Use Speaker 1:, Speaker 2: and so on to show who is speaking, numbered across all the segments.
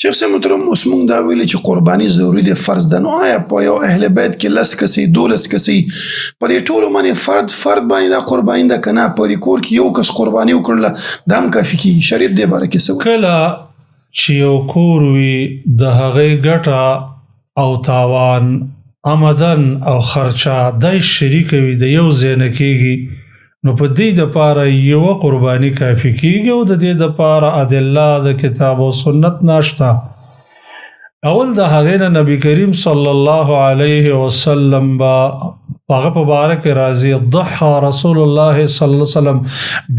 Speaker 1: شیخ صاحب محترم اوس مونږ دا ویلي چې قرباني ضروري دی، فرض ده، نو آیا په یو اهل بیت کې 10 کسې 12 کسې په دې ټولو باندې فرد باندې دا قرباني ده که نه په دې کور کې یو کس قرباني وکړله دا هم کافي کېږي؟ شریعت دې باره کې څه وایي؟
Speaker 2: کله چې یو کور وي د هغې ګټه او تاوان آمدن او خرچه دای شریک وي د یو ځای نه کېږي، نو په دې دپاره یوه قرباني کافي کېږي او د دې دپاره ادله د کتاب او سنت نشته. اول د هغې نه نبی کریم صلی الله علیه وسلم به هغه په باره کې راځي ضحى رسول الله صلی الله علیه وسلم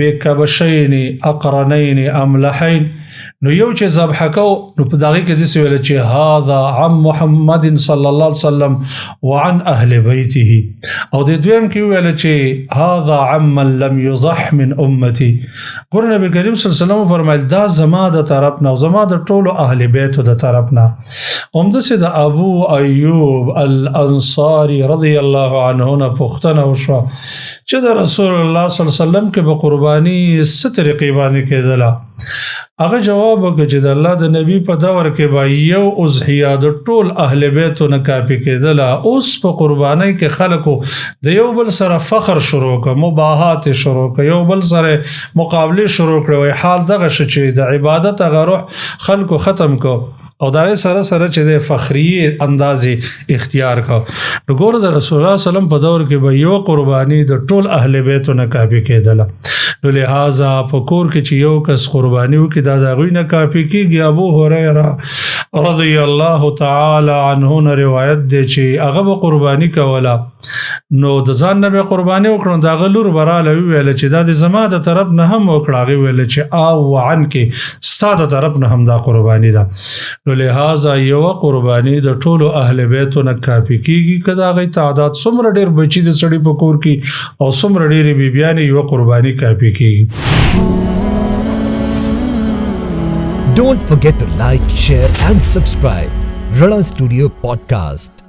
Speaker 2: بکبشین اقرنین املحین، نو یو چې ذبح کو نو په دغه کې داسې ویل چې هذا عن محمد صلی الله علیه وسلم وعن اهل بیته، او د دویم کې ویل چې هذا عمن لم يضح من امتی. ګور نبی کریم صلی الله علیه وسلم فرمایل دا زما د طرف نه او زما د ټولو اهل بیتو د طرف نه. همداسې د ابو ایوب الانصاري رضی الله عنه نه پوښتنه وشوه چې د رسول الله صلی الله علیه وسلم کې به قرباني څه طریقې باندې کېدله؟ هغه جواب وکړ چې د الله د نبی په دور کې به یو اضحیه د ټول اهل بیتو نه کافي کېدله. اوس په قربانۍ کې خلکو د یو بل سره فخر شروع کړ، مباحات شروع کړ، یو بل سره مقابلې شروع کړې، حال دغه شو چې د عبادت هغه روح خلکو ختم کړ او دا سره سره چې د فخریه اندازې اختیار کا. نو ګوره د رسول الله صلی الله علیه وسلم په دور کې به یو قرباني د ټول اهل بیتو نه کافي کېدله. نو لہذا په کور کې چې یو کس قرباني وکړي دا د هغوی نه کافي کېږي. ابو هریره رضی الله تعالی عنه نه روایت دی چې هغه به قرباني کوله، نو د ځان نه به قرباني وکړو، د هغه لور به راله وویله چې دا د زما د طرف نه هم وکړه، هغې ویله چې او عنکې ستا د طرف نه هم دا قرباني ده. نو لہذا یوه قرباني د ټولو اهل بیتو نه کافي کېږي. که د هغې تعداد څومره ډېر بچي د سړي په کور کې او څومره ډېرې بیبیانې یوه قرباني کافي کېږي.
Speaker 3: Don't forget to like, share and subscribe. Rana Studio Podcast.